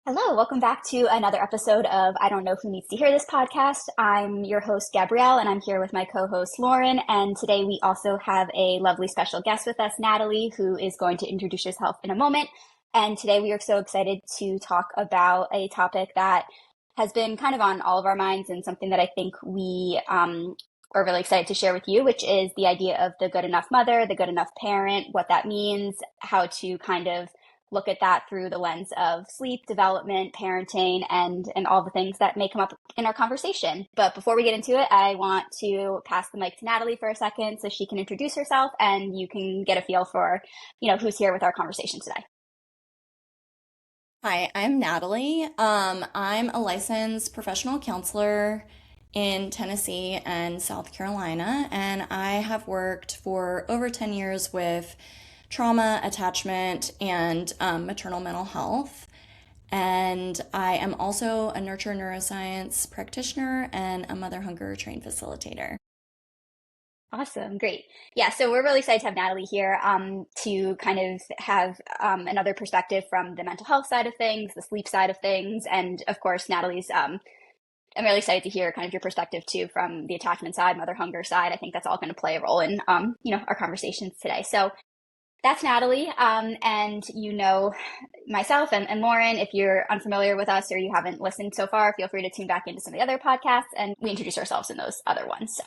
Hello, welcome back to another episode of I Don't Know Who Needs to Hear This podcast. I'm your host, Gabrielle, and I'm here with my co-host, Lauren. And today we also have a lovely special guest with us, Natalie, who is going to introduce herself in a moment. And today we are so excited to talk about a topic that has been kind of on all of our minds and something that I think we are really excited to share with you, which is the idea of the good enough mother, the good enough parent, what that means, how to kind of look at that through the lens of sleep, development, parenting, and all the things that may come up in our conversation. But before we get into it, I want to pass the mic to Natalie for a second so she can introduce herself and you can get a feel for, who's here with our conversation today. Hi, I'm Natalie. I'm a licensed professional counselor in Tennessee and South Carolina, and I have worked for over 10 years with trauma, attachment, and maternal mental health. And I am also a nurture neuroscience practitioner and a mother hunger trained facilitator. Awesome. Great. Yeah. So we're really excited to have Natalie here to kind of have another perspective from the mental health side of things, the sleep side of things. And of course, Natalie's, I'm really excited to hear kind of your perspective too from the attachment side, mother hunger side. I think that's all going to play a role in, our conversations today. So that's Natalie. And myself and Lauren, if you're unfamiliar with us or you haven't listened so far, feel free to tune back into some of the other podcasts and we introduce ourselves in those other ones. So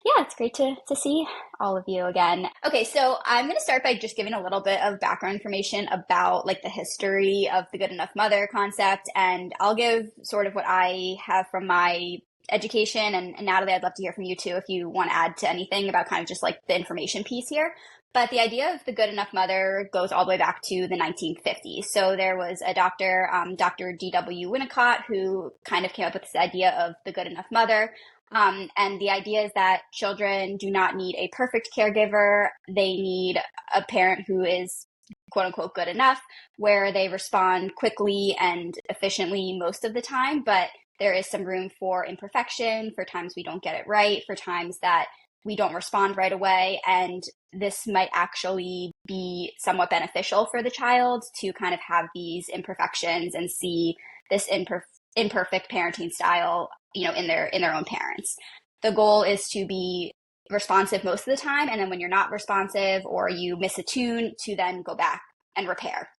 yeah, it's great to see all of you again. Okay, so I'm going to start by just giving a little bit of background information about like the history of the good enough mother concept. And I'll give sort of what I have from my education. And Natalie, I'd love to hear from you too if you want to add to anything about kind of just like the information piece here. But the idea of the good enough mother goes all the way back to the 1950s. So there was a doctor, Dr. D.W. Winnicott, who kind of came up with this idea of the good enough mother. And the idea is that children do not need a perfect caregiver. They need a parent who is quote unquote good enough, where they respond quickly and efficiently most of the time. But there is some room for imperfection, for times we don't get it right, for times that we don't respond right away. And this might actually be somewhat beneficial for the child to kind of have these imperfections and see this imperfect parenting style, in their own parents. The goal is to be responsive most of the time. And then when you're not responsive or you miss a tune, to then go back and repair.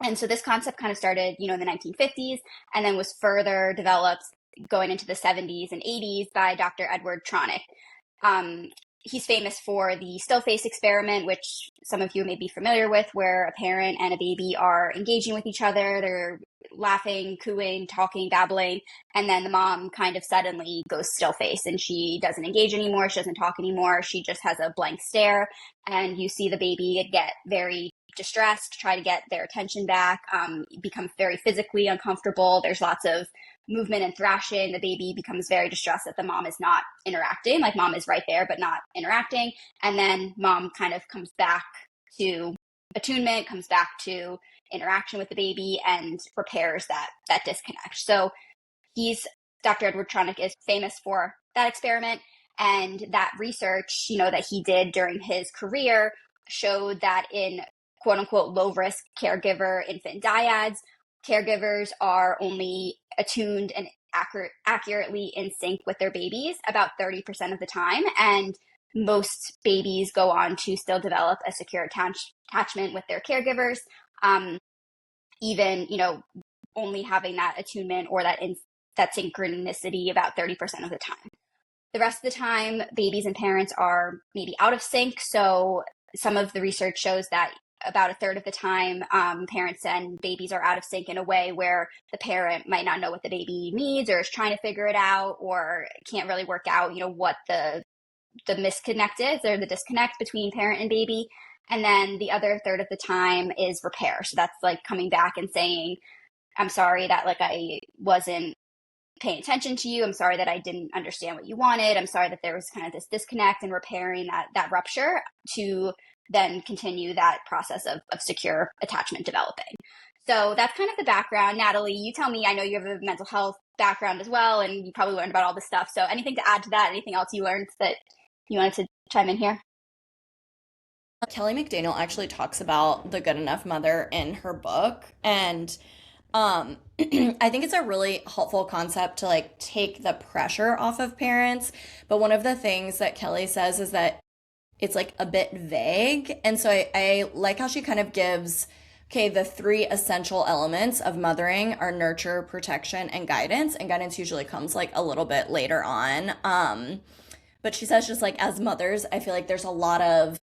And so this concept kind of started, in the 1950s and then was further developed going into the 70s and 80s by Dr. Edward Tronick. He's famous for the still face experiment, which some of you may be familiar with, where a parent and a baby are engaging with each other. They're laughing, cooing, talking, babbling, and then the mom kind of suddenly goes still face and she doesn't engage anymore. She doesn't talk anymore. She just has a blank stare. And you see the baby get very distressed, try to get their attention back, become very physically uncomfortable. There's lots of movement and thrashing. The baby becomes very distressed that the mom is not interacting, like mom is right there, but not interacting. And then mom kind of comes back to attunement, comes back to interaction with the baby and repairs that disconnect. So Dr. Edward Tronick is famous for that experiment. And that research, that he did during his career showed that in quote unquote low risk caregiver infant dyads, caregivers are only attuned and accurately in sync with their babies about 30% of the time. And most babies go on to still develop a secure attachment with their caregivers, even, only having that attunement or that synchronicity about 30% of the time. The rest of the time, babies and parents are maybe out of sync. So some of the research shows that about a third of the time, parents and babies are out of sync in a way where the parent might not know what the baby needs or is trying to figure it out or can't really work out, what the misconnect is or the disconnect between parent and baby. And then the other third of the time is repair. So that's like coming back and saying, I'm sorry that like I wasn't paying attention to you. I'm sorry that I didn't understand what you wanted. I'm sorry that there was kind of this disconnect and repairing that rupture to then continue that process of secure attachment developing. So that's kind of the background. Natalie, you tell me, I know you have a mental health background as well, and you probably learned about all this stuff. So anything to add to that? Anything else you learned that you wanted to chime in here? Kelly McDaniel actually talks about the good enough mother in her book. And I think it's a really helpful concept to like take the pressure off of parents. But one of the things that Kelly says is that it's like a bit vague. And so I like how she kind of gives, okay, the three essential elements of mothering are nurture, protection, and guidance. And guidance usually comes like a little bit later on. But she says just like as mothers, I feel like there's a lot of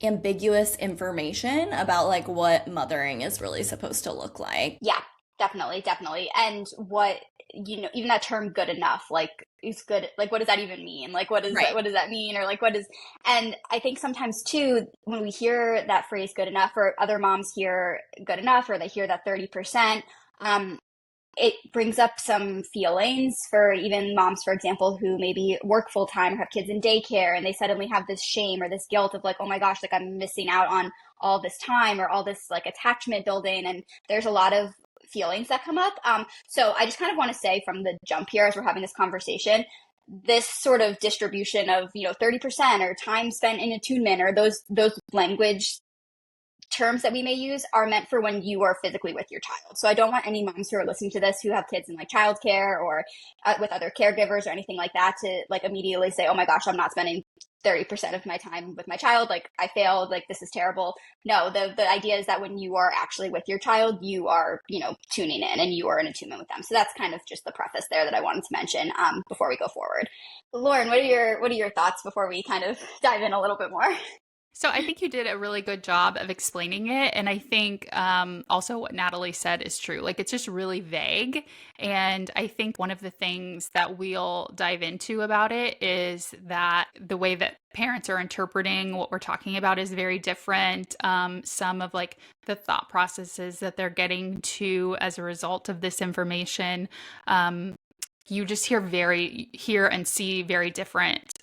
ambiguous information about like what mothering is really supposed to look like. Yeah, definitely, definitely. And what, even that term good enough, like is good, like what does that even mean? Like Right. what does that mean? Or like what is, and I think sometimes too, when we hear that phrase good enough, or other moms hear good enough, or they hear that 30%, um, it brings up some feelings for even moms, for example, who maybe work full time or have kids in daycare, and they suddenly have this shame or this guilt of like, oh my gosh, like I'm missing out on all this time or all this like attachment building. And there's a lot of feelings that come up. So I just kind of want to say from the jump here as we're having this conversation, this sort of distribution of 30% or time spent in attunement or those language terms that we may use are meant for when you are physically with your child. So I don't want any moms who are listening to this who have kids in like childcare or with other caregivers or anything like that to like immediately say, oh my gosh, I'm not spending 30% of my time with my child. Like I failed, like this is terrible. No, the idea is that when you are actually with your child, you are, tuning in and you are in attunement with them. So that's kind of just the preface there that I wanted to mention before we go forward. Lauren, what are your thoughts before we kind of dive in a little bit more? So I think you did a really good job of explaining it. And I think also what Natalie said is true. Like it's just really vague. And I think one of the things that we'll dive into about it is that the way that parents are interpreting what we're talking about is very different. Some of like the thought processes that they're getting to as a result of this information. You just hear and see very different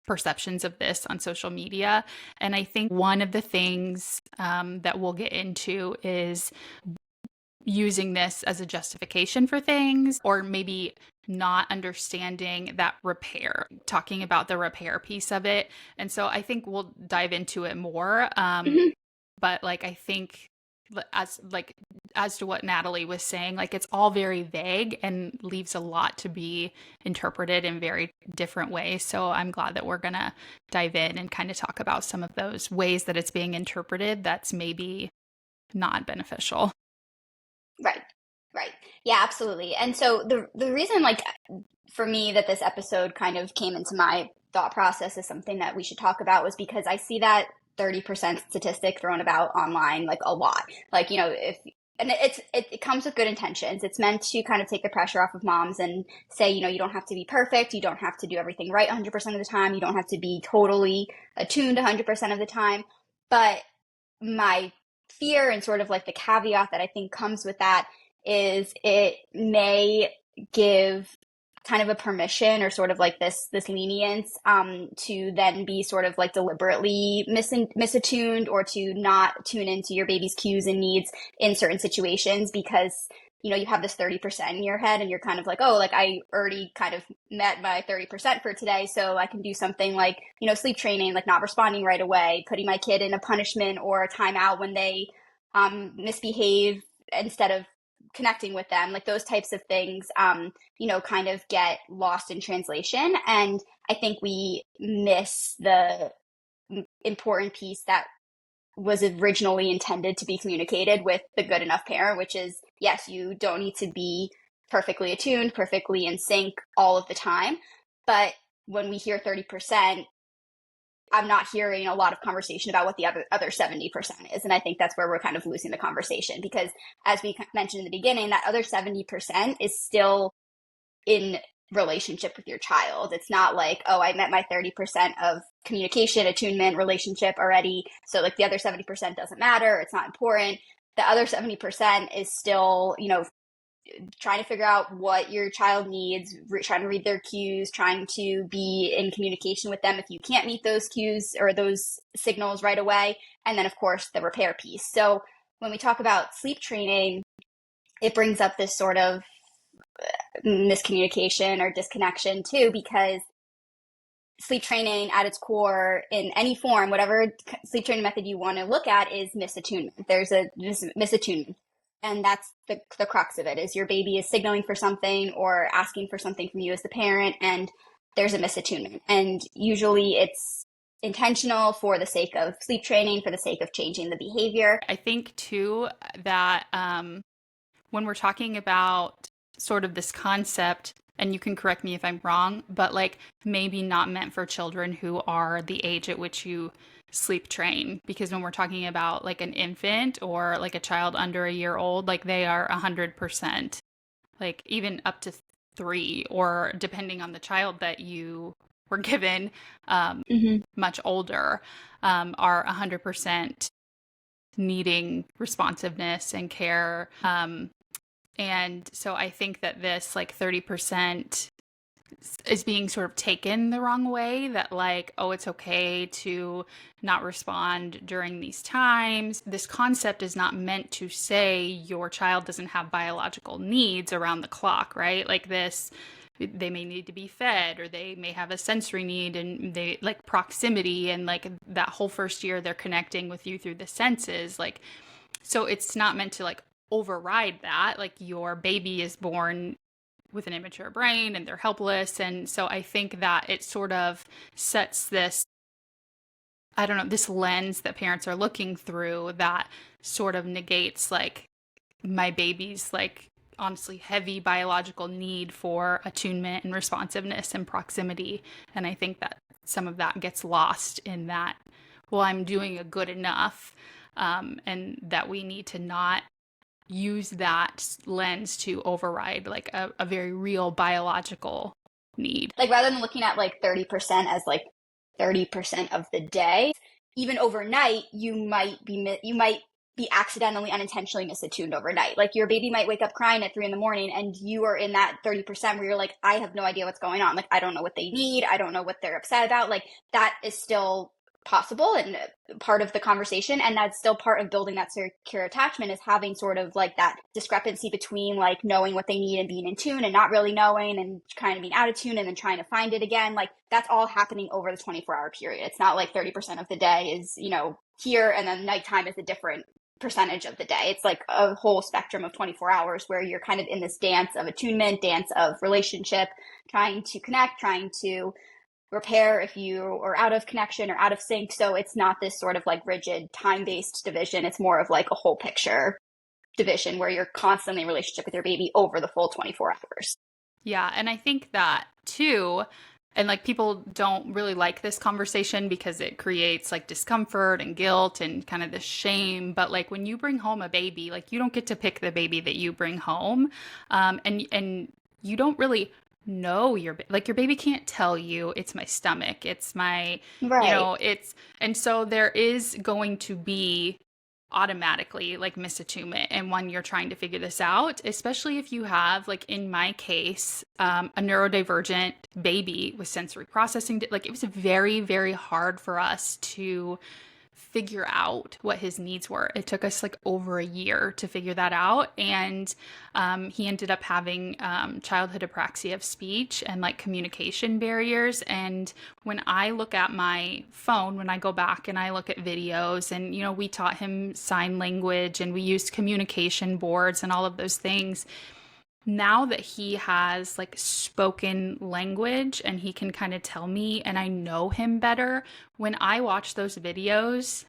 perceptions of this on social media. And I think one of the things that we'll get into is using this as a justification for things, or maybe not understanding that repair, talking about the repair piece of it. And so I think we'll dive into it more. Mhm. But like, I think as to what Natalie was saying, like it's all very vague and leaves a lot to be interpreted in very different ways. So I'm glad that we're going to dive in and kind of talk about some of those ways that it's being interpreted that's maybe not beneficial. Right. Right. Yeah, absolutely. And so the reason like for me that this episode kind of came into my thought process as something that we should talk about was because I see that 30% statistic thrown about online like a lot. Like, if and it comes with good intentions. It's meant to kind of take the pressure off of moms and say, you don't have to be perfect, you don't have to do everything right 100% of the time, you don't have to be totally attuned 100% of the time. But my fear and sort of like the caveat that I think comes with that is it may give kind of a permission or sort of like this lenience to then be sort of like deliberately misattuned or to not tune into your baby's cues and needs in certain situations because you have this 30% in your head and you're kind of like, oh, like I already kind of met my 30% for today. So I can do something like, sleep training, like not responding right away, putting my kid in a punishment or a timeout when they misbehave instead of connecting with them, like those types of things, kind of get lost in translation. And I think we miss the important piece that was originally intended to be communicated with the good enough parent, which is, yes, you don't need to be perfectly attuned, perfectly in sync all of the time. But when we hear 30%, I'm not hearing a lot of conversation about what the other 70% is. And I think that's where we're kind of losing the conversation because as we mentioned in the beginning, that other 70% is still in relationship with your child. It's not like, oh, I met my 30% of communication, attunement, relationship already. So like the other 70% doesn't matter. It's not important. The other 70% is still, trying to figure out what your child needs, trying to read their cues, trying to be in communication with them if you can't meet those cues or those signals right away. And then, of course, the repair piece. So when we talk about sleep training, it brings up this sort of miscommunication or disconnection too, because sleep training at its core in any form, whatever sleep training method you want to look at, is misattunement. There's a misattunement. And that's the crux of it, is your baby is signaling for something or asking for something from you as the parent, and there's a misattunement. And usually it's intentional for the sake of sleep training, for the sake of changing the behavior. I think too that when we're talking about sort of this concept, and you can correct me if I'm wrong, but like maybe not meant for children who are the age at which you sleep train. Because when we're talking about like an infant or like a child under a year old, like they are 100%, like even up to 3, or depending on the child that you were given, much older, are 100% needing responsiveness and care. And so I think that this like 30% is being sort of taken the wrong way, that like, oh, it's okay to not respond during these times. This concept is not meant to say your child doesn't have biological needs around the clock, right? Like this, they may need to be fed, or they may have a sensory need, and they like proximity, and like that whole first year they're connecting with you through the senses. Like, so it's not meant to like override that. Like your baby is born with an immature brain and they're helpless. And so I think that it sort of sets this, I don't know, this lens that parents are looking through that sort of negates like my baby's like honestly heavy biological need for attunement and responsiveness and proximity. And I think that some of that gets lost in that, well, I'm doing a good enough, and that we need to not use that lens to override like a very real biological need. Like rather than looking at like 30% as like 30% of the day, even overnight, you might be accidentally, unintentionally misattuned overnight. Like your baby might wake up crying at 3 in the morning, and you are in that 30% where you're like, I have no idea what's going on. Like, I don't know what they need. I don't know what they're upset about. Like that is still possible and part of the conversation, and that's still part of building that secure attachment, is having sort of like that discrepancy between like knowing what they need and being in tune, and not really knowing, and kind of being out of tune and then trying to find it again. Like that's all happening over the 24-hour period. It's not like 30% of the day is, here, and then nighttime is a different percentage of the day. It's like a whole spectrum of 24 hours where you're kind of in this dance of attunement, dance of relationship, trying to connect, trying to repair if you are out of connection or out of sync. So it's not this sort of like rigid time-based division. It's more of like a whole picture division where you're constantly in relationship with your baby over the full 24 hours. Yeah. And I think that too, and like people don't really like this conversation because it creates like discomfort and guilt and kind of this shame. But like when you bring home a baby, like you don't get to pick the baby that you bring home. And you don't really know your baby can't tell you it's my stomach, it's my, Right. and so there is going to be automatically like misattunement, and when you're trying to figure this out, especially if you have, like in my case, a neurodivergent baby with sensory processing, like it was very, very hard for us to figure out what his needs were. It took us like over a year to figure that out. And he ended up having childhood apraxia of speech and like communication barriers. And when I look at my phone, when I go back and I look at videos, and, we taught him sign language and we used communication boards and all of those things. Now that he has like spoken language and he can kind of tell me and I know him better, when I watch those videos,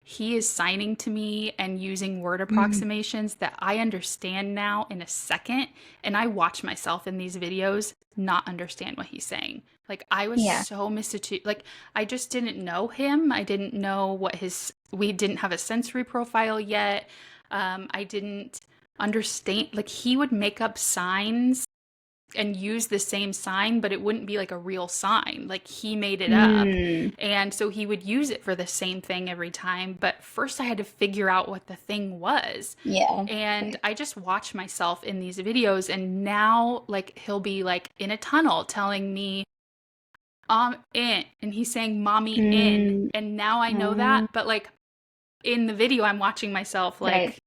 he is signing to me and using word approximations that I understand now in a second. And I watch myself in these videos not understand what he's saying. Like I was so misattuned. Like I just didn't know him. I didn't know we didn't have a sensory profile yet. I didn't understand, like he would make up signs and use the same sign, but it wouldn't be like a real sign. Like he made it up. And so he would use it for the same thing every time. But first I had to figure out what the thing was. Yeah. And I just watch myself in these videos, and now like he'll be like in a tunnel telling me, in, and he's saying mommy in. And now I know that. But like in the video, I'm watching myself like, Right.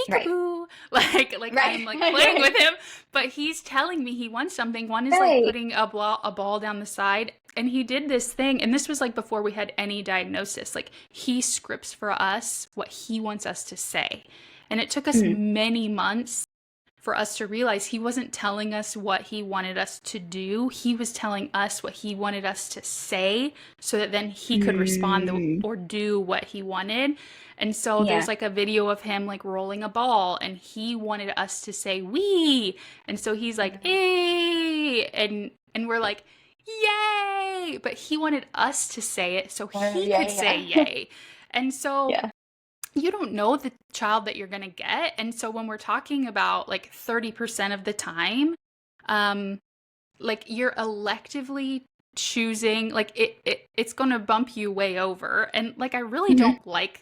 Right. peekaboo, like Right. I'm like playing with him, but he's telling me he wants something. One is like Right. putting a ball down the side, and he did this thing, and this was like before we had any diagnosis. Like he scripts for us what he wants us to say, and it took us Mhm. many months for us to realize he wasn't telling us what he wanted us to do. He was telling us what he wanted us to say so that then he could respond Mm. or do what he wanted. And so there's Yeah. like a video of him like rolling a ball, and he wanted us to say "we." And so he's like "eh," and we're like "yay." But he wanted us to say it so he Yeah, could say yeah. "yay." And so Yeah. you don't know the child that you're going to get. And so when we're talking about like 30% of the time, um, like you're electively choosing, like it's going to bump you way over. And like, I really Hmm. don't like,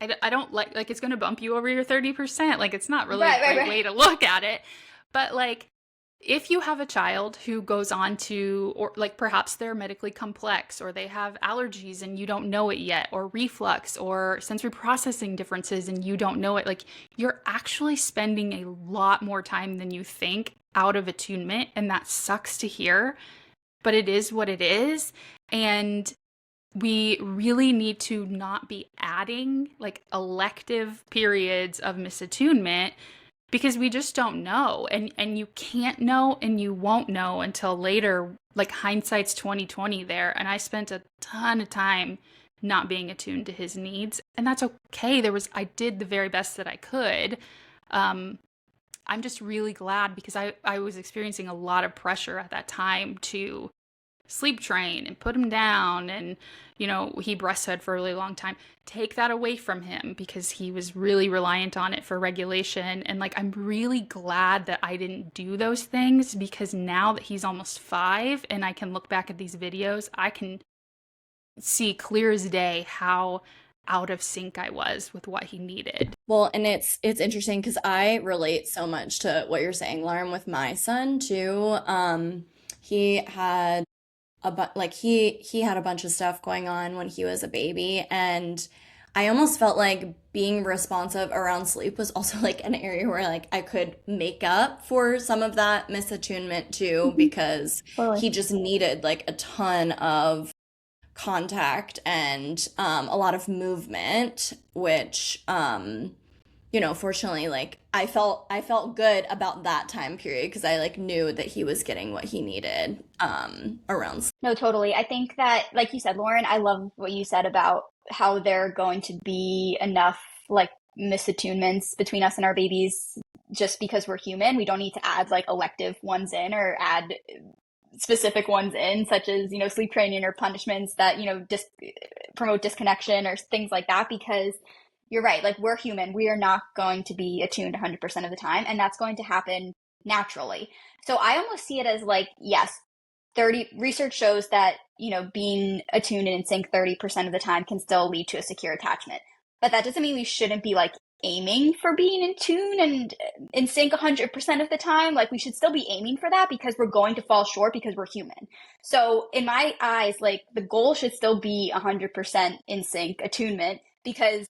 I don't like it's going to bump you over your 30%. Like, it's not really a Right, right, great right. way to look at it. But like, if you have a child who goes on to, or like perhaps they're medically complex, or they have allergies and you don't know it yet, or reflux, or sensory processing differences and you don't know it, like you're actually spending a lot more time than you think out of attunement. And that sucks to hear, but it is what it is. And we really need to not be adding like elective periods of misattunement because we just don't know, and you can't know and you won't know until later. Like hindsight's 2020 there, and I spent a ton of time not being attuned to his needs, and that's okay. I did the very best that I could. um I'm just really glad because I was experiencing a lot of pressure at that time to sleep train and put him down, and he breastfed for a really long time. Take that away from him because he was really reliant on it for regulation. And like, I'm really glad that I didn't do those things, because now that he's almost 5 and I can look back at these videos, I can see clear as day how out of sync I was with what he needed. Well, and it's interesting because I relate so much to what you're saying, Lauren, with my son too. He had he had a bunch of stuff going on when he was a baby, and I almost felt like being responsive around sleep was also like an area where like I could make up for some of that misattunement too, Hmm. because Totally. he just needed like a ton of contact and a lot of movement, which fortunately, like I felt good about that time period because I like knew that he was getting what he needed around. No, totally. I think that, like you said, Lauren, I love what you said about how there are going to be enough like misattunements between us and our babies just because we're human. We don't need to add like elective ones in or add specific ones in, such as, sleep training or punishments that, promote disconnection or things like that, because you're right. Like, we're human. We are not going to be attuned 100% of the time, and that's going to happen naturally. So I almost see it as like, yes, 30 research shows that, being attuned and in sync 30% of the time can still lead to a secure attachment. But that doesn't mean we shouldn't be like aiming for being in tune and in sync 100% of the time. Like, we should still be aiming for that because we're going to fall short because we're human. So in my eyes, like, the goal should still be 100% in sync attunement, because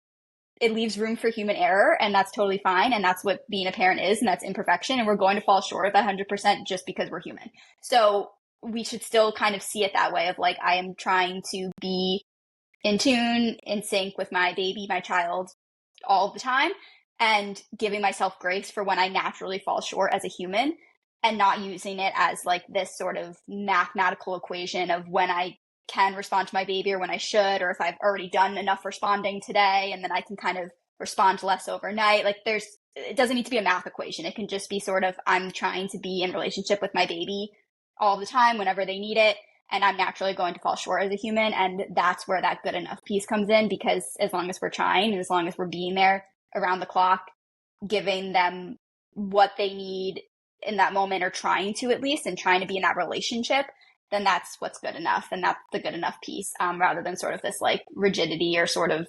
it leaves room for human error, and that's totally fine. And that's what being a parent is, and that's imperfection. And we're going to fall short of that 100% just because we're human. So we should still kind of see it that way of like, I am trying to be in tune, in sync with my baby, my child, all the time, and giving myself grace for when I naturally fall short as a human, and not using it as like this sort of mathematical equation of when I can respond to my baby or when I should, or if I've already done enough responding today and then I can kind of respond less overnight. Like, it doesn't need to be a math equation. It can just be sort of, I'm trying to be in relationship with my baby all the time whenever they need it, and I'm naturally going to fall short as a human. And that's where that good enough piece comes in, because as long as we're trying and as long as we're being there around the clock, giving them what they need in that moment, or trying to at least, and trying to be in that relationship, then that's what's good enough. And that's the good enough piece, rather than sort of this like rigidity or sort of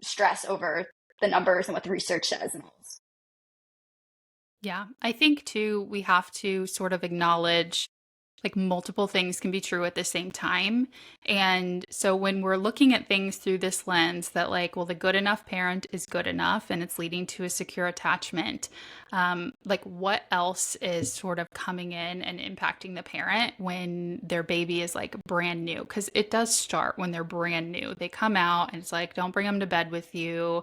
stress over the numbers and what the research says and all this. Yeah, I think too, we have to sort of acknowledge, like multiple things can be true at the same time. And so when we're looking at things through this lens that like, well, the good enough parent is good enough and it's leading to a secure attachment, like what else is sort of coming in and impacting the parent when their baby is like brand new? Because it does start when they're brand new. They come out and it's like, don't bring them to bed with you,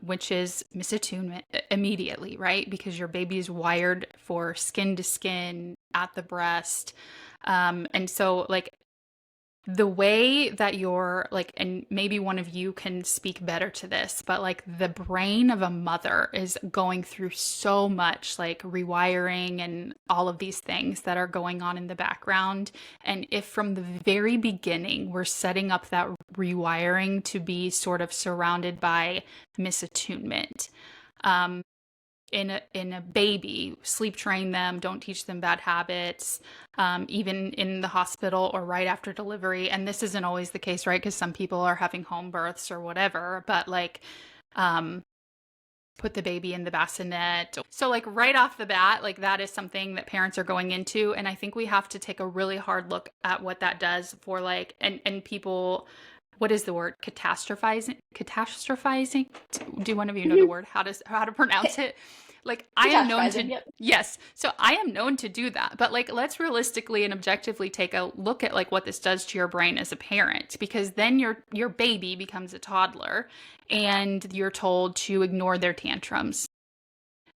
which is misattunement immediately, right? Because your baby is wired for skin to skin at the breast. And so, like, the way that you're like, and maybe one of you can speak better to this, but like the brain of a mother is going through so much like rewiring and all of these things that are going on in the background. And if from the very beginning we're setting up that rewiring to be sort of surrounded by misattunement, in a baby, sleep train them, don't teach them bad habits, even in the hospital or right after delivery. And this isn't always the case, right? Because some people are having home births or whatever, but like, put the baby in the bassinet. So like right off the bat, like that is something that parents are going into. And I think we have to take a really hard look at what that does for like, and people, what is the word? Catastrophizing? Do one of you know the Mhm. word? How to pronounce it? Like I am known Catastrophizing, to, yep. yes. So I am known to do that. But like let's realistically and objectively take a look at like what this does to your brain as a parent, because then your baby becomes a toddler and you're told to ignore their tantrums.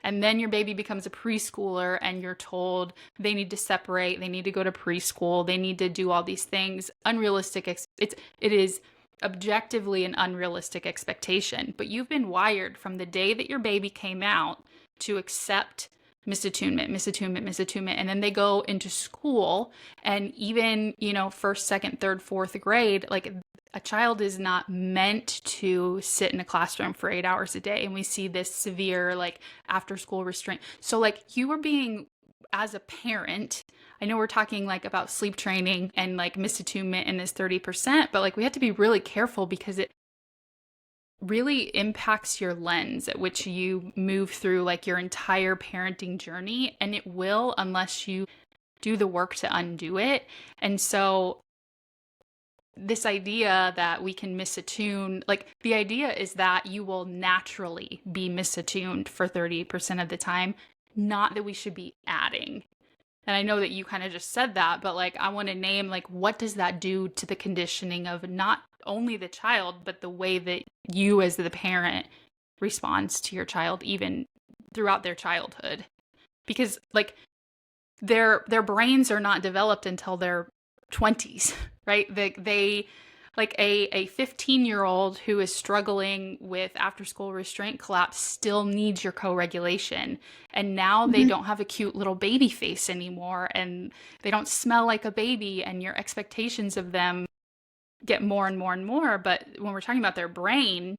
And then your baby becomes a preschooler and you're told they need to separate, they need to go to preschool, they need to do all these things. Unrealistic. It is objectively an unrealistic expectation. But you've been wired from the day that your baby came out to accept misattunement, misattunement, misattunement. And then they go into school and even, first, second, third, fourth grade, like a child is not meant to sit in a classroom for 8 hours a day. And we see this severe, like, after school restraint. So, like, you are being, as a parent, I know we're talking like about sleep training and like misattunement and this 30%, but like we have to be really careful because it really impacts your lens at which you move through like your entire parenting journey. And it will, unless you do the work to undo it. And so this idea that we can misattune, like the idea is that you will naturally be misattuned for 30% of the time, not that we should be adding. And I know that you kind of just said that, but like I want to name like what does that do to the conditioning of not only the child, but the way that you as the parent responds to your child even throughout their childhood. Because like their brains are not developed until their 20s, right? They like a 15-year-old who is struggling with after school restraint collapse still needs your co-regulation. And now they Mhm. don't have a cute little baby face anymore and they don't smell like a baby and your expectations of them get more and more and more. But when we're talking about their brain,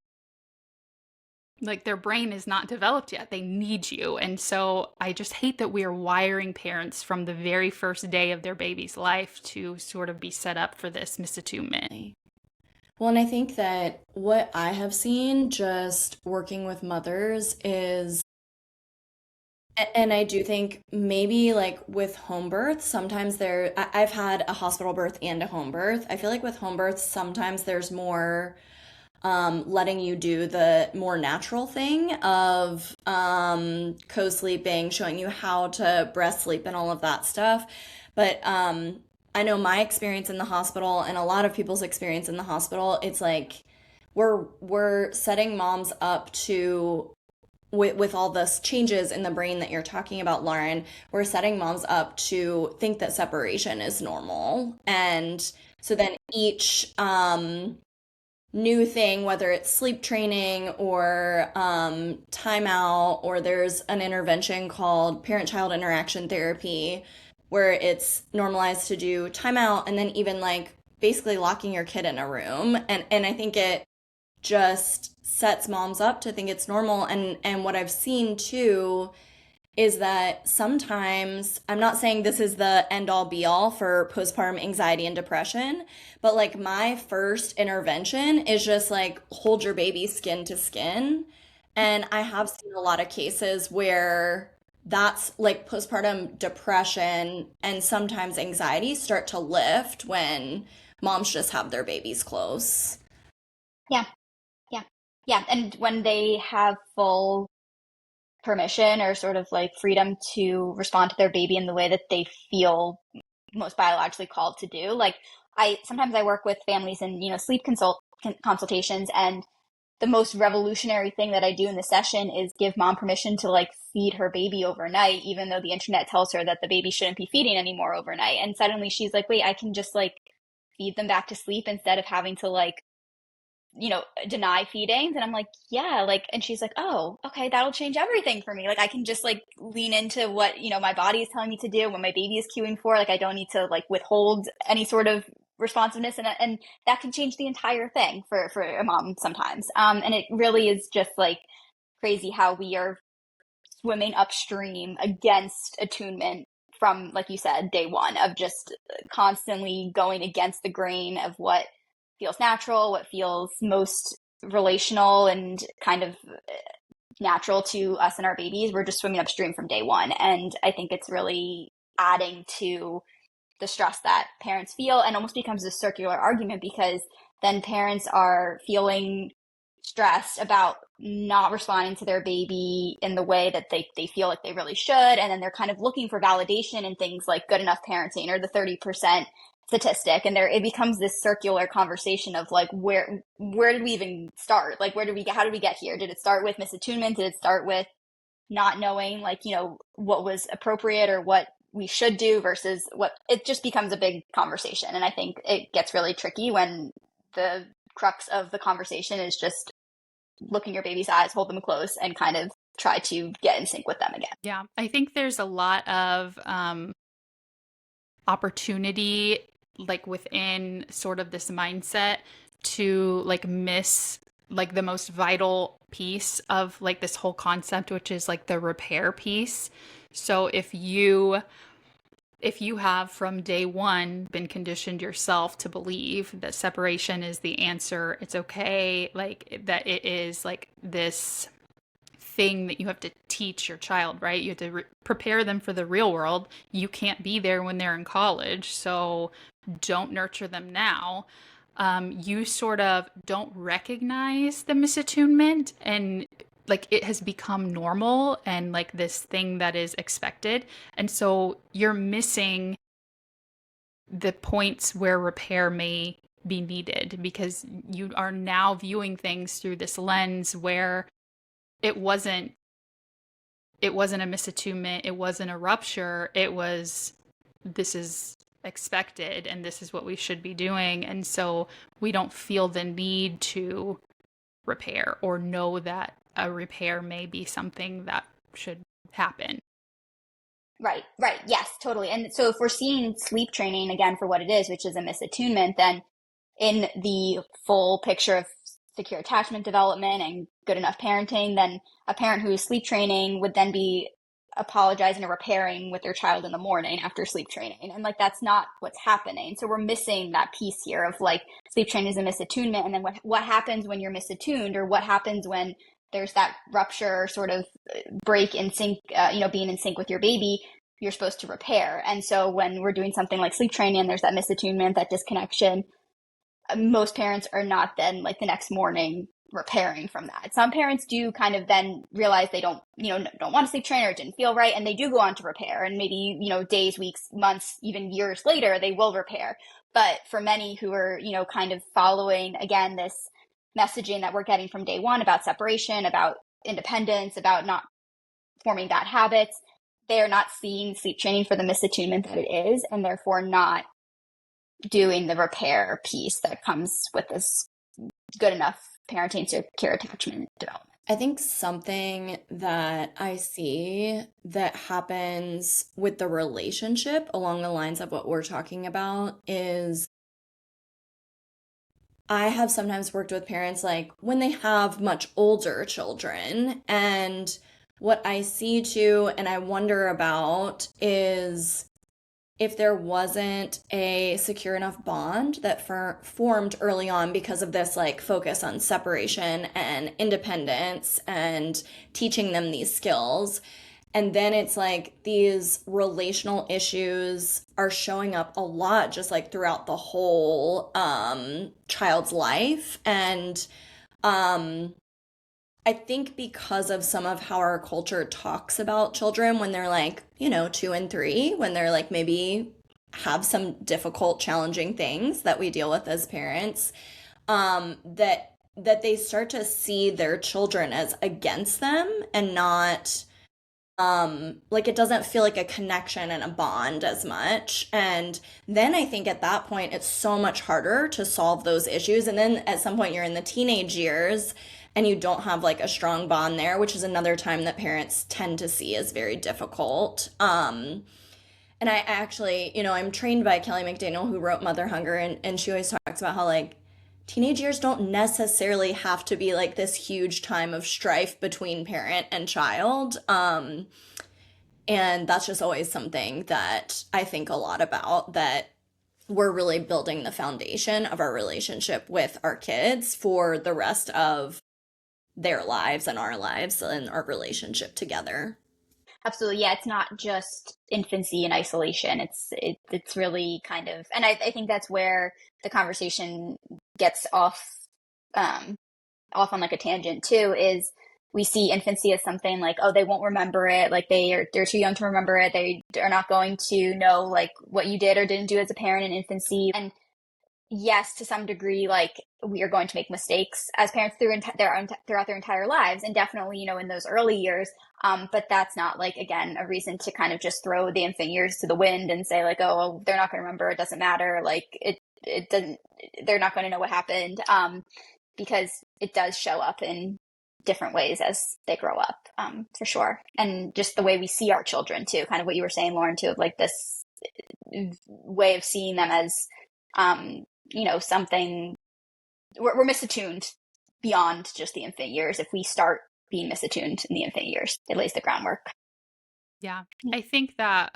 like their brain is not developed yet. They need you. And so I just hate that we are wiring parents from the very first day of their baby's life to sort of be set up for this misattunement. Well, and I think that what I have seen just working with mothers is, and I do think maybe like with home birth, sometimes I've had a hospital birth and a home birth. I feel like with home births, sometimes there's more letting you do the more natural thing of co-sleeping, showing you how to breast sleep and all of that stuff. But I know my experience in the hospital and a lot of people's experience in the hospital, it's like we're setting moms up to with all this changes in the brain that you're talking about, Lauren, we're setting moms up to think that separation is normal. And so then each new thing, whether it's sleep training or timeout, or there's an intervention called parent-child interaction therapy, where it's normalized to do timeout and then even like basically locking your kid in a room. And I think it just sets moms up to think it's normal. And what I've seen too is that sometimes, I'm not saying this is the end all be all for postpartum anxiety and depression, but like my first intervention is just like hold your baby skin to skin. And I have seen a lot of cases where that's like postpartum depression and sometimes anxiety start to lift when moms just have their babies close. Yeah, yeah, yeah. And when they have full permission or sort of like freedom to respond to their baby in the way that they feel most biologically called to do. Like I sometimes I work with families in, sleep consultations, and the most revolutionary thing that I do in the session is give mom permission to like feed her baby overnight, even though the internet tells her that the baby shouldn't be feeding anymore overnight. And suddenly she's like, wait, I can just like feed them back to sleep instead of having to like deny feedings. And I'm like, yeah, like, and she's like, oh, okay, that'll change everything for me. Like, I can just like lean into what, my body is telling me to do when my baby is cueing for. Like, I don't need to like withhold any sort of responsiveness. And that can change the entire thing for a mom sometimes. And it really is just like crazy how we are swimming upstream against attunement from, like you said, day one of just constantly going against the grain of what feels natural, what feels most relational and kind of natural to us and our babies. We're just swimming upstream from day one. And I think it's really adding to the stress that parents feel, and almost becomes a circular argument, because then parents are feeling stressed about not responding to their baby in the way that they feel like they really should. And then they're kind of looking for validation in things like good enough parenting or the 30% statistic. And it becomes this circular conversation of like, where did we even start? Like, how did we get here? Did it start with misattunement? Did it start with not knowing like, what was appropriate or what we should do versus what? It just becomes a big conversation. And I think it gets really tricky when the crux of the conversation is just look in your baby's eyes, hold them close, and kind of try to get in sync with them again. Yeah, I think there's a lot of opportunity like within sort of this mindset to like miss like the most vital piece of like this whole concept, which is like the repair piece. So if you have from day one been conditioned yourself to believe that separation is the answer, it's okay, like that it is like this thing that you have to teach your child, right? You have to prepare them for the real world. You can't be there when they're in college, so don't nurture them now. You sort of don't recognize the misattunement, and like it has become normal and like this thing that is expected. And so you're missing the points where repair may be needed, because you are now viewing things through this lens where it wasn't a misattunement, it wasn't a rupture, it was, this is expected and this is what we should be doing. And so we don't feel the need to repair or know that a repair may be something that should happen. Right. Yes, totally. And so if we're seeing sleep training again for what it is, which is a misattunement, then in the full picture of secure attachment development and good enough parenting, then a parent who is sleep training would then be apologizing or repairing with their child in the morning after sleep training. And like, that's not what's happening. So we're missing that piece here of like sleep training is a misattunement. And then what happens when you're misattuned, or what happens when there's that rupture, sort of break in sync, being in sync with your baby, you're supposed to repair. And so when we're doing something like sleep training and there's that misattunement, that disconnection, most parents are not then like the next morning repairing from that. Some parents do kind of then realize they don't want to sleep train, or it didn't feel right, and they do go on to repair. And maybe, days, weeks, months, even years later, they will repair. But for many who are, kind of following, again, this messaging that we're getting from day one about separation, about independence, about not forming bad habits, they are not seeing sleep training for the misattunement that it is, and therefore not doing the repair piece that comes with this good enough parenting secure attachment development. I think something that I see that happens with the relationship along the lines of what we're talking about is I have sometimes worked with parents like when they have much older children, and what I see too and I wonder about is if there wasn't a secure enough bond that formed early on because of this like focus on separation and independence and teaching them these skills. And then it's like these relational issues are showing up a lot, just like throughout the whole child's life. And um, I think because of some of how our culture talks about children when they're like, 2 and 3, when they're like maybe have some difficult, challenging things that we deal with as parents, that they start to see their children as against them and not like it doesn't feel like a connection and a bond as much. And then I think at that point it's so much harder to solve those issues. And then at some point you're in the teenage years and you don't have like a strong bond there, which is another time that parents tend to see as very difficult. And I actually, I'm trained by Kelly McDaniel, who wrote Mother Hunger, and she always talks about how like teenage years don't necessarily have to be like this huge time of strife between parent and child. And that's just always something that I think a lot about, that we're really building the foundation of our relationship with our kids for the rest of their lives and our lives and our relationship together. Absolutely. Yeah, it's not just infancy in isolation. It's really kind of, and I think that's where the conversation gets um off on like a tangent too, is we see infancy as something like, oh, they won't remember it, like they're too young to remember it. They are not going to know like what you did or didn't do as a parent in infancy. And yes, to some degree, like we are going to make mistakes as parents throughout their entire lives, and definitely, in those early years. But that's not like, again, a reason to kind of just throw the infant years to the wind and say like, oh, well, they're not going to remember. It doesn't matter. Like it doesn't. They're not going to know what happened, because it does show up in different ways as they grow up, for sure. And just the way we see our children too, kind of what you were saying, Lauren, too, of like this way of seeing them as something, we're misattuned beyond just the infant years. If we start being misattuned in the infant years, it lays the groundwork. Yeah. I think that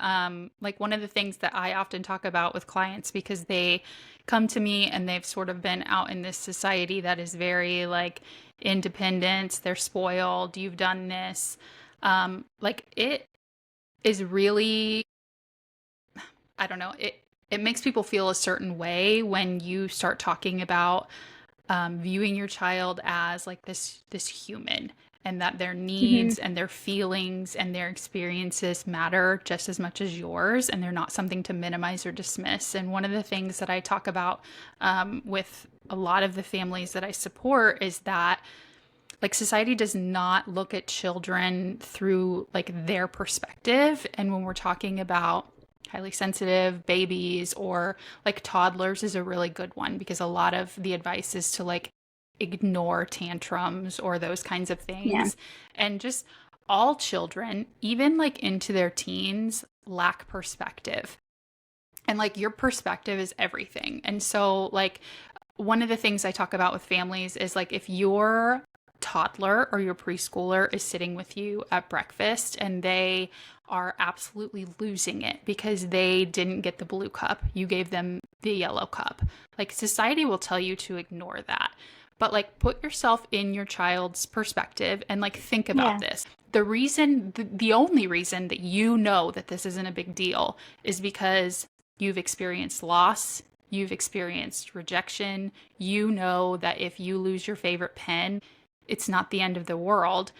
like one of the things that I often talk about with clients, because they come to me and they've sort of been out in this society that is very like independent, they're spoiled, you've done this. Like it is really, I don't know, it makes people feel a certain way when you start talking about viewing your child as like this human, and that their Mm-hmm. needs and their feelings and their experiences matter just as much as yours, and they're not something to minimize or dismiss. And one of the things that I talk about with a lot of the families that I support is that like society does not look at children through like their perspective. And when we're talking about highly sensitive babies or like toddlers is a really good one, because a lot of the advice is to like ignore tantrums or those kinds of Yeah. things. And just all children, even like into their teens, lack perspective. And like your perspective is everything. And so like one of the things I talk about with families is like if your toddler or your preschooler is sitting with you at breakfast and they are absolutely losing it because they didn't get the blue cup, you gave them the yellow cup. Like society will tell you to ignore that. But like put yourself in your child's perspective and like think about Yeah. this. The only reason that you know that this isn't a big deal is because you've experienced loss, you've experienced rejection. You know that if you lose your favorite pen, it's not the end of the world.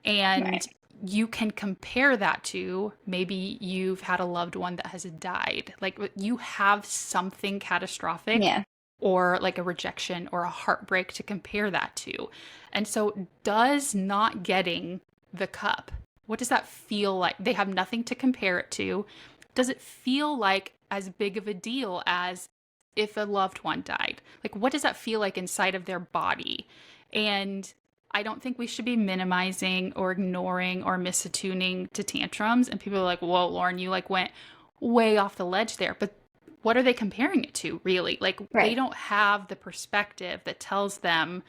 Right. And you can compare that to maybe you've had a loved one that has died. Like you have something catastrophic Yeah. or like a rejection or a heartbreak to compare that to. And so, does not getting the cup, what does that feel like? They have nothing to compare it to. Does it feel like as big of a deal as if a loved one died? Like, what does that feel like inside of their body? And I don't think we should be minimizing or ignoring or misattuning to tantrums. And people are like, whoa, Lauren, you like went way off the ledge there. But what are they comparing it to, really? Like, they Right. don't have the perspective that tells them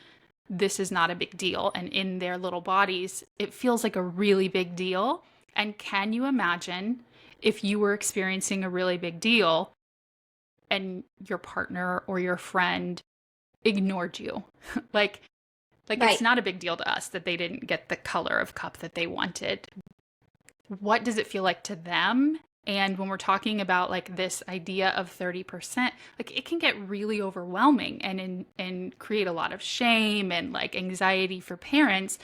this is not a big deal. And in their little bodies, it feels like a really big deal. And can you imagine if you were experiencing a really big deal and your partner or your friend ignored you? like, like it's Right. not a big deal to us that they didn't get the color of cup that they wanted. what does it feel like to them? And when we're talking about like this idea of 30%, like it can get really overwhelming and create a lot of shame and like anxiety for parents.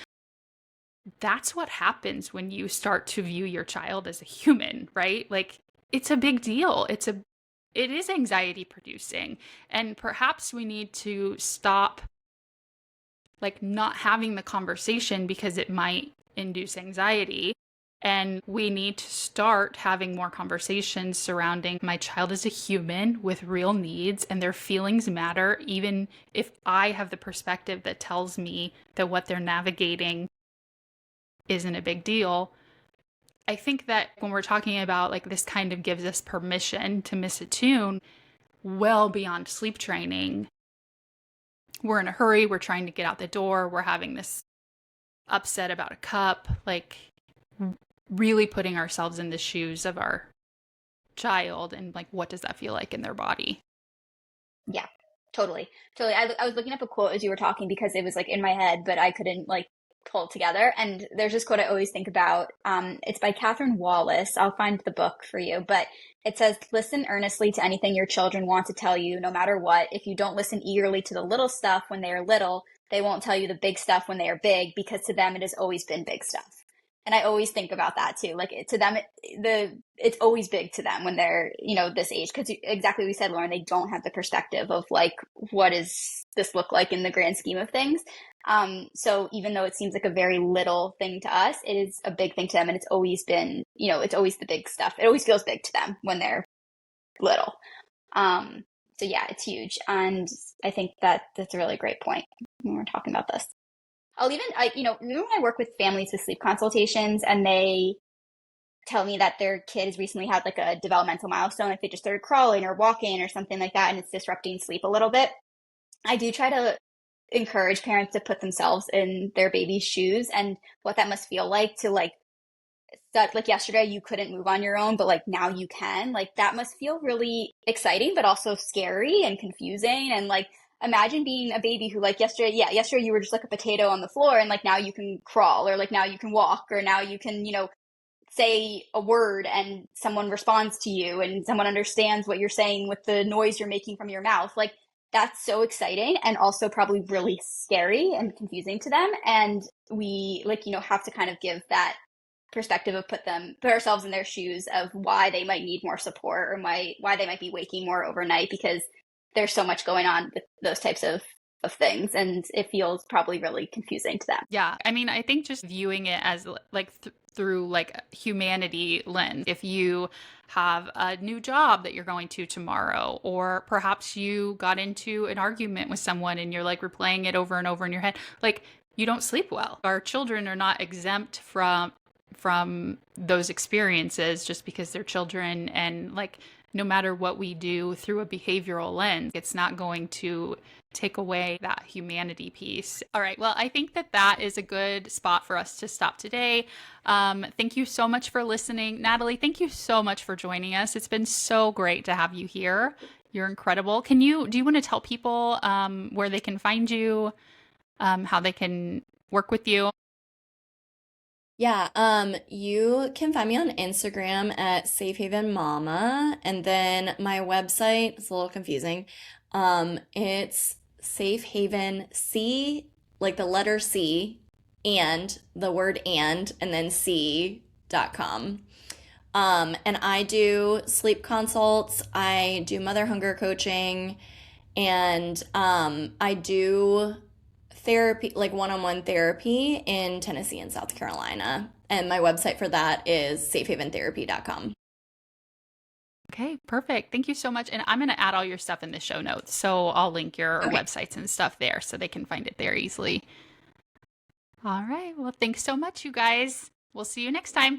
That's what happens when you start to view your child as a human, right? Like it's a big deal. It is anxiety producing. And perhaps we need to stop like not having the conversation because it might induce anxiety. And we need to start having more conversations surrounding my child as a human with real needs and their feelings matter, even if I have the perspective that tells me that what they're navigating isn't a big deal. I think that when we're talking about like this kind of gives us permission to misattune well beyond sleep training. We're in a hurry, we're trying to get out the door, we're having this upset about a cup, like really putting ourselves in the shoes of our child and like what does that feel like in their body. Yeah, totally. Totally. I was looking up a quote as you were talking because it was like in my head, but I couldn't like pull it together. And there's this quote I always think about. It's by Catherine Wallace. I'll find the book for you, but it says, listen earnestly to anything your children want to tell you, no matter what. If you don't listen eagerly to the little stuff when they are little, they won't tell you the big stuff when they are big, because to them it has always been big stuff. And I always think about that too. Like to them, it's always big to them when they're, this age. Because exactly what you said, Lauren, they don't have the perspective of like, what does this look like in the grand scheme of things? So even though it seems like a very little thing to us, it is a big thing to them. And it's always been, it's always the big stuff. It always feels big to them when they're little. So yeah, it's huge. And I think that that's a really great point when we're talking about this. Even when I work with families with sleep consultations and they tell me that their kid has recently had like a developmental milestone, like they just started crawling or walking or something like that, and it's disrupting sleep a little bit, I do try to encourage parents to put themselves in their baby's shoes and what that must feel like to like, that like yesterday you couldn't move on your own, but like now you can. Like that must feel really exciting, but also scary and confusing. And like imagine being a baby who like yesterday you were just like a potato on the floor, and like now you can crawl, or like now you can walk, or now you can, say a word and someone responds to you and someone understands what you're saying with the noise you're making from your mouth. Like that's so exciting and also probably really scary and confusing to them. And we have to kind of give that perspective of put ourselves in their shoes of why they might need more support, or why they might be waking more overnight, because there's so much going on with those types of things, and it feels probably really confusing to them. Yeah. I mean, I think just viewing it as like through like a humanity lens. If you have a new job that you're going to tomorrow, or perhaps you got into an argument with someone and you're like replaying it over and over in your head, like you don't sleep well. Our children are not exempt from those experiences just because they're children, and like no matter what we do through a behavioral lens, it's not going to take away that humanity piece. All right. Well, I think that is a good spot for us to stop today. Thank you so much for listening. Natalie, thank you so much for joining us. It's been so great to have you here. You're incredible. Do you want to tell people where they can find you, how they can work with you? Yeah, you can find me on Instagram at Safe Haven Mama, and then my website is a little confusing. It's Safe Haven C, like the letter C, and the word and then C.com. And I do sleep consults, I do mother hunger coaching, and I do therapy, like one-on-one therapy in Tennessee and South Carolina. And my website for that is safehaventherapy.com. Okay, perfect. Thank you so much. And I'm going to add all your stuff in the show notes. So I'll link your Okay. websites and stuff there so they can find it there easily. All right. Well, thanks so much, you guys. We'll see you next time.